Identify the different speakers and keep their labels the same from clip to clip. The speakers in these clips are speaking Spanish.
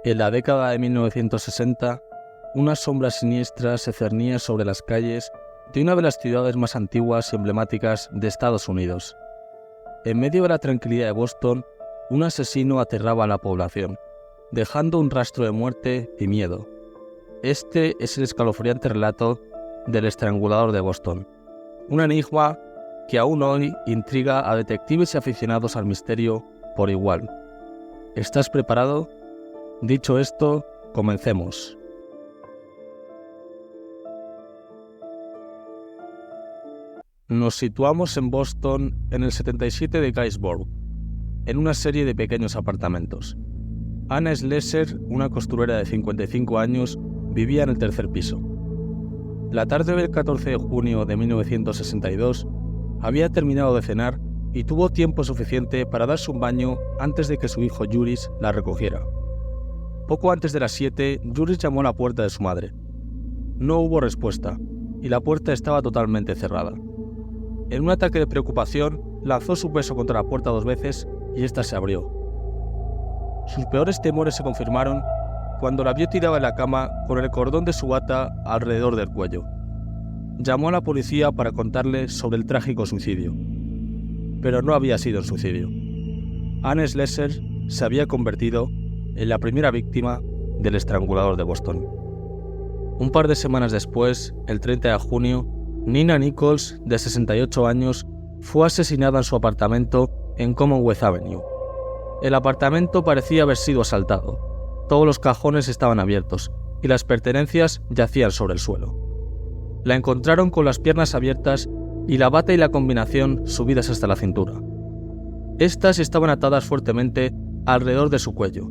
Speaker 1: En la década de 1960, una sombra siniestra se cernía sobre las calles de una de las ciudades más antiguas y emblemáticas de Estados Unidos. En medio de la tranquilidad de Boston, un asesino aterraba a la población, dejando un rastro de muerte y miedo. Este es el escalofriante relato del estrangulador de Boston, un enigma que aún hoy intriga a detectives y aficionados al misterio por igual. ¿Estás preparado? Dicho esto, comencemos. Nos situamos en Boston en el 77 de Guysborough, en una serie de pequeños apartamentos. Anna Slesser, una costurera de 55 años, vivía en el tercer piso. La tarde del 14 de junio de 1962, había terminado de cenar y tuvo tiempo suficiente para darse un baño antes de que su hijo Juris la recogiera. Poco antes de las 7, Juris llamó a la puerta de su madre. No hubo respuesta, y la puerta estaba totalmente cerrada. En un ataque de preocupación, lanzó su peso contra la puerta 2 veces y ésta se abrió. Sus peores temores se confirmaron cuando la vio tirada en la cama con el cordón de su bata alrededor del cuello. Llamó a la policía para contarle sobre el trágico suicidio. Pero no había sido un suicidio. Anna Slesser se había convertido en la primera víctima del estrangulador de Boston. Un par de semanas después, el 30 de junio, Nina Nichols, de 68 años, fue asesinada en su apartamento en Commonwealth Avenue. El apartamento parecía haber sido asaltado. Todos los cajones estaban abiertos y las pertenencias yacían sobre el suelo. La encontraron con las piernas abiertas y la bata y la combinación subidas hasta la cintura. Estas estaban atadas fuertemente alrededor de su cuello,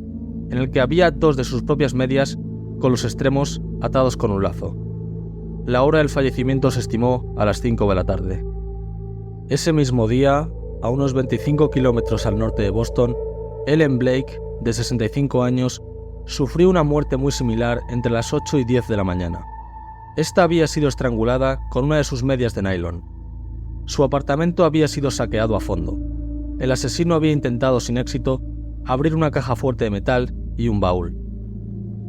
Speaker 1: en el que había 2 de sus propias medias con los extremos atados con un lazo. La hora del fallecimiento se estimó a las 5 de la tarde. Ese mismo día, a unos 25 kilómetros al norte de Boston, Ellen Blake, de 65 años, sufrió una muerte muy similar entre las 8 y 10 de la mañana. Esta había sido estrangulada con una de sus medias de nylon. Su apartamento había sido saqueado a fondo. El asesino había intentado sin éxito abrir una caja fuerte de metal y un baúl.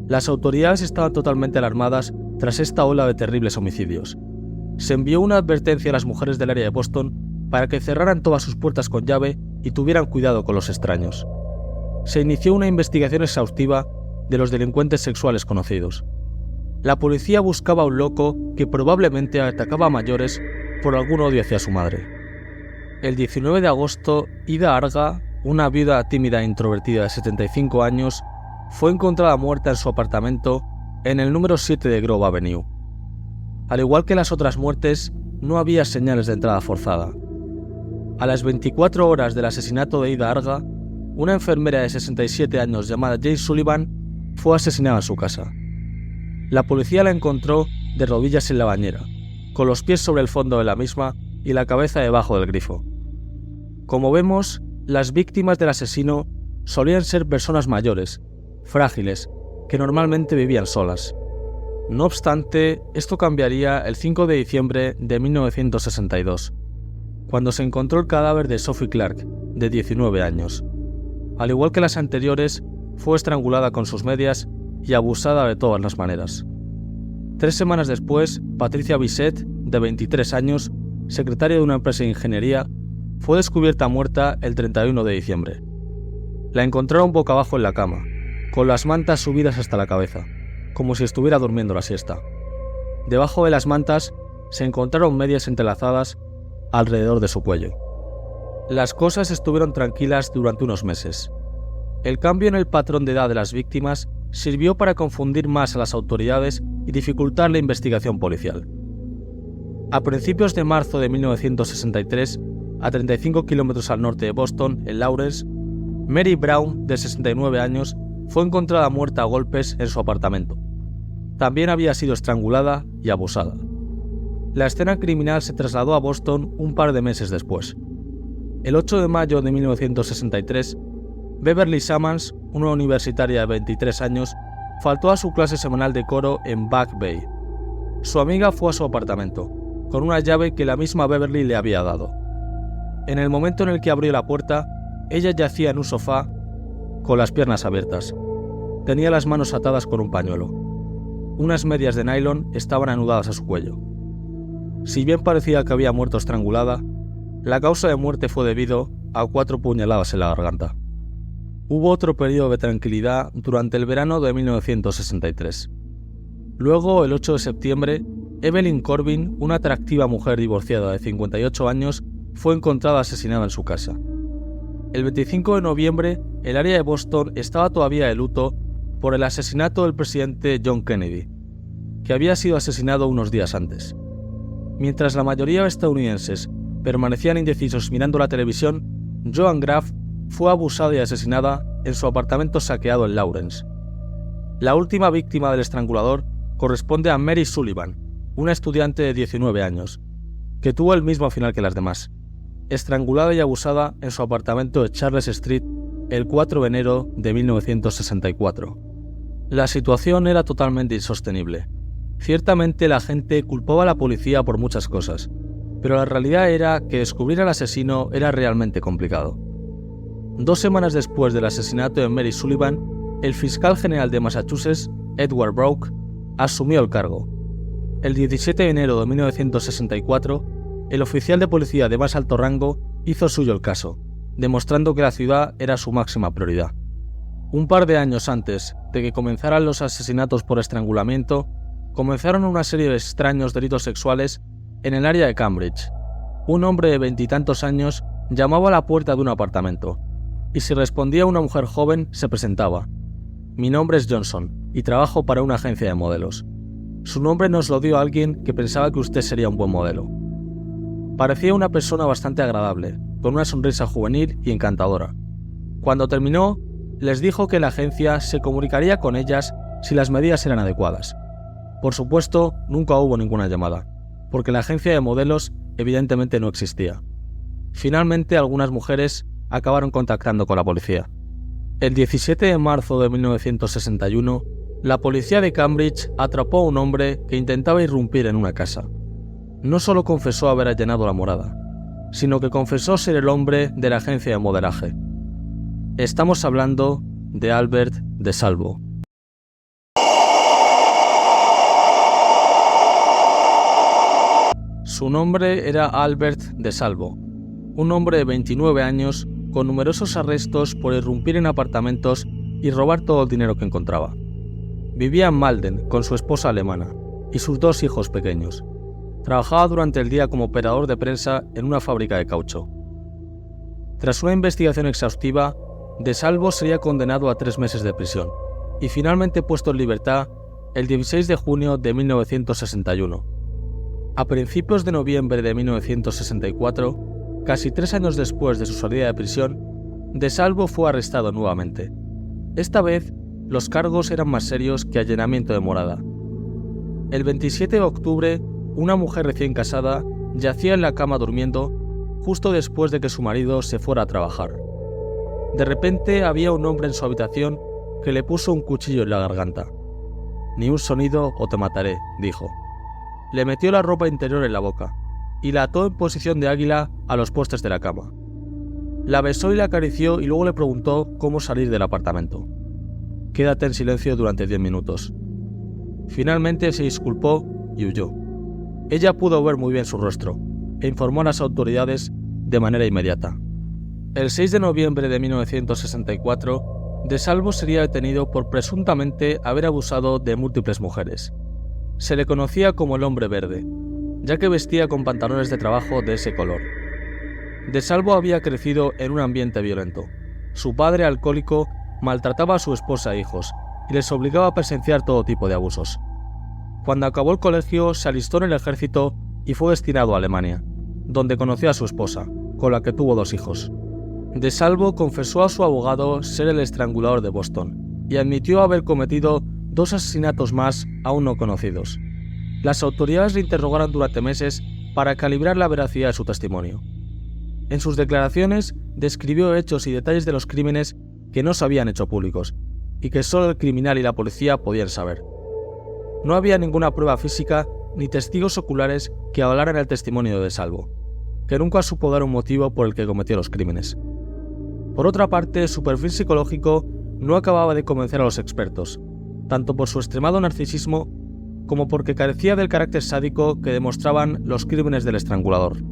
Speaker 1: Las autoridades estaban totalmente alarmadas tras esta ola de terribles homicidios. Se envió una advertencia a las mujeres del área de Boston para que cerraran todas sus puertas con llave y tuvieran cuidado con los extraños. Se inició una investigación exhaustiva de los delincuentes sexuales conocidos. La policía buscaba a un loco que probablemente atacaba a mayores por algún odio hacia su madre. El 19 de agosto, Ida Arga, una viuda tímida e introvertida de 75 años, fue encontrada muerta en su apartamento en el número 7 de Grove Avenue. Al igual que las otras muertes, no había señales de entrada forzada. A las 24 horas del asesinato de Ida Arga, una enfermera de 67 años llamada Jane Sullivan fue asesinada en su casa. La policía la encontró de rodillas en la bañera, con los pies sobre el fondo de la misma y la cabeza debajo del grifo. Como vemos, las víctimas del asesino solían ser personas mayores, frágiles, que normalmente vivían solas. No obstante, esto cambiaría el 5 de diciembre de 1962, cuando se encontró el cadáver de Sophie Clark, de 19 años. Al igual que las anteriores, fue estrangulada con sus medias y abusada de todas las maneras. 3 semanas después, Patricia Bissett, de 23 años, secretaria de una empresa de ingeniería, fue descubierta muerta el 31 de diciembre. La encontraron boca abajo en la cama, con las mantas subidas hasta la cabeza, como si estuviera durmiendo la siesta. Debajo de las mantas se encontraron medias entrelazadas alrededor de su cuello. Las cosas estuvieron tranquilas durante unos meses. El cambio en el patrón de edad de las víctimas sirvió para confundir más a las autoridades y dificultar la investigación policial. A principios de marzo de 1963, a 35 kilómetros al norte de Boston, en Lawrence, Mary Brown, de 69 años, fue encontrada muerta a golpes en su apartamento. También había sido estrangulada y abusada. La escena criminal se trasladó a Boston un par de meses después. El 8 de mayo de 1963, Beverly Sammons, una universitaria de 23 años, faltó a su clase semanal de coro en Back Bay. Su amiga fue a su apartamento, con una llave que la misma Beverly le había dado. En el momento en el que abrió la puerta, ella yacía en un sofá con las piernas abiertas. tenía las manos atadas con un pañuelo. Unas medias de nylon estaban anudadas a su cuello. Si bien parecía que había muerto estrangulada, la causa de muerte fue debido a 4 puñaladas en la garganta. Hubo otro periodo de tranquilidad durante el verano de 1963. Luego, el 8 de septiembre, Evelyn Corbin, una atractiva mujer divorciada de 58 años, fue encontrada asesinada en su casa. El 25 de noviembre, el área de Boston estaba todavía de luto por el asesinato del presidente John Kennedy, que había sido asesinado unos días antes. Mientras la mayoría de estadounidenses permanecían indecisos mirando la televisión, Joan Graff fue abusada y asesinada en su apartamento saqueado en Lawrence. La última víctima del estrangulador corresponde a Mary Sullivan, una estudiante de 19 años, que tuvo el mismo final que las demás, estrangulada y abusada en su apartamento de Charles Street el 4 de enero de 1964. La situación era totalmente insostenible. Ciertamente la gente culpaba a la policía por muchas cosas, pero la realidad era que descubrir al asesino era realmente complicado. 2 semanas después del asesinato de Mary Sullivan, el fiscal general de Massachusetts, Edward Brooke, asumió el cargo. El 17 de enero de 1964, el oficial de policía de más alto rango hizo suyo el caso, demostrando que la ciudad era su máxima prioridad. Un par de años antes de que comenzaran los asesinatos por estrangulamiento, comenzaron una serie de extraños delitos sexuales en el área de Cambridge. Un hombre de 20 y tantos años llamaba a la puerta de un apartamento, y si respondía una mujer joven, se presentaba. Mi nombre es Johnson, y trabajo para una agencia de modelos. Su nombre nos lo dio alguien que pensaba que usted sería un buen modelo. Parecía una persona bastante agradable, con una sonrisa juvenil y encantadora. Cuando terminó, les dijo que la agencia se comunicaría con ellas si las medidas eran adecuadas. Por supuesto, nunca hubo ninguna llamada, porque la agencia de modelos evidentemente no existía. Finalmente, algunas mujeres acabaron contactando con la policía. El 17 de marzo de 1961, la policía de Cambridge atrapó a un hombre que intentaba irrumpir en una casa. No solo confesó haber allanado la morada, sino que confesó ser el hombre de la agencia de modelaje. Estamos hablando de Albert DeSalvo. Su nombre era Albert DeSalvo, un hombre de 29 años con numerosos arrestos por irrumpir en apartamentos y robar todo el dinero que encontraba. Vivía en Malden con su esposa alemana y sus 2 hijos pequeños. Trabajaba durante el día como operador de prensa en una fábrica de caucho. Tras una investigación exhaustiva, DeSalvo sería condenado a 3 meses de prisión y finalmente puesto en libertad el 16 de junio de 1961. A principios de noviembre de 1964, casi 3 años después de su salida de prisión, DeSalvo fue arrestado nuevamente. Esta vez, los cargos eran más serios que allanamiento de morada. El 27 de octubre, una mujer recién casada yacía en la cama durmiendo justo después de que su marido se fuera a trabajar. De repente había un hombre en su habitación que le puso un cuchillo en la garganta. «Ni un sonido o te mataré», dijo. Le metió la ropa interior en la boca y la ató en posición de águila a los postes de la cama. La besó y la acarició y luego le preguntó cómo salir del apartamento. «Quédate en silencio durante 10 minutos». Finalmente se disculpó y huyó. Ella pudo ver muy bien su rostro e informó a las autoridades de manera inmediata. El 6 de noviembre de 1964, DeSalvo sería detenido por presuntamente haber abusado de múltiples mujeres. Se le conocía como el hombre verde, ya que vestía con pantalones de trabajo de ese color. DeSalvo había crecido en un ambiente violento. Su padre, alcohólico, maltrataba a su esposa e hijos y les obligaba a presenciar todo tipo de abusos. Cuando acabó el colegio, se alistó en el ejército y fue destinado a Alemania, donde conoció a su esposa, con la que tuvo 2 hijos. DeSalvo confesó a su abogado ser el estrangulador de Boston y admitió haber cometido 2 asesinatos más aún no conocidos. Las autoridades le interrogaron durante meses para calibrar la veracidad de su testimonio. En sus declaraciones describió hechos y detalles de los crímenes que no se habían hecho públicos y que solo el criminal y la policía podían saber. No había ninguna prueba física ni testigos oculares que avalaran el testimonio de DeSalvo, que nunca supo dar un motivo por el que cometió los crímenes. Por otra parte, su perfil psicológico no acababa de convencer a los expertos, tanto por su extremado narcisismo como porque carecía del carácter sádico que demostraban los crímenes del estrangulador.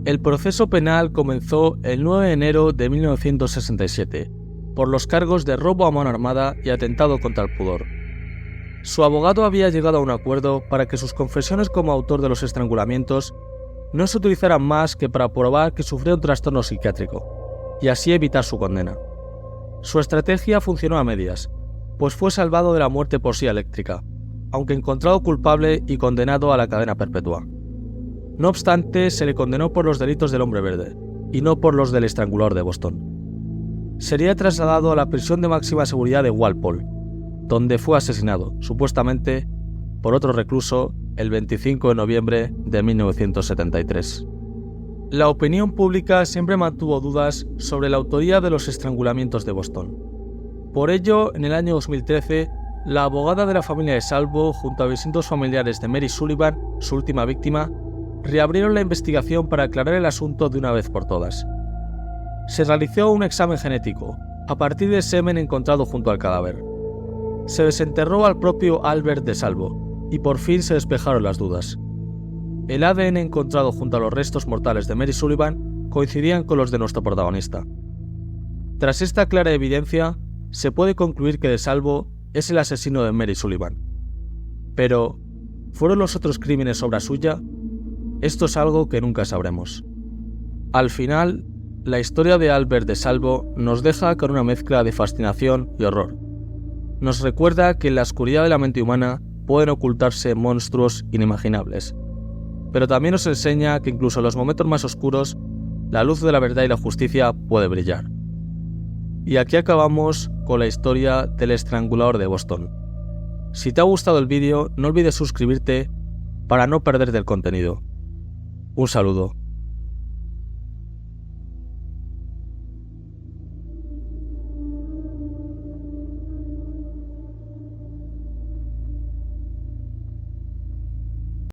Speaker 1: El proceso penal comenzó el 9 de enero de 1967, por los cargos de robo a mano armada y atentado contra el pudor. Su abogado había llegado a un acuerdo para que sus confesiones como autor de los estrangulamientos no se utilizaran más que para probar que sufría un trastorno psiquiátrico, y así evitar su condena. Su estrategia funcionó a medias, pues fue salvado de la muerte por silla eléctrica, aunque encontrado culpable y condenado a la cadena perpetua. No obstante, se le condenó por los delitos del Hombre Verde, y no por los del estrangulador de Boston. Sería trasladado a la prisión de máxima seguridad de Walpole, donde fue asesinado, supuestamente, por otro recluso el 25 de noviembre de 1973. La opinión pública siempre mantuvo dudas sobre la autoría de los estrangulamientos de Boston. Por ello, en el año 2013, la abogada de la familia de Salvo, junto a distintos familiares de Mary Sullivan, su última víctima, reabrieron la investigación para aclarar el asunto de una vez por todas. Se realizó un examen genético, a partir del semen encontrado junto al cadáver. Se desenterró al propio Albert de Salvo, y por fin se despejaron las dudas. El ADN encontrado junto a los restos mortales de Mary Sullivan coincidían con los de nuestro protagonista. Tras esta clara evidencia, se puede concluir que de Salvo es el asesino de Mary Sullivan. Pero, ¿fueron los otros crímenes obra suya? Esto es algo que nunca sabremos. Al final, la historia de Albert de Salvo nos deja con una mezcla de fascinación y horror. Nos recuerda que en la oscuridad de la mente humana pueden ocultarse monstruos inimaginables, pero también nos enseña que incluso en los momentos más oscuros, la luz de la verdad y la justicia puede brillar. Y aquí acabamos con la historia del estrangulador de Boston. Si te ha gustado el vídeo, no olvides suscribirte para no perderte el contenido. Un saludo.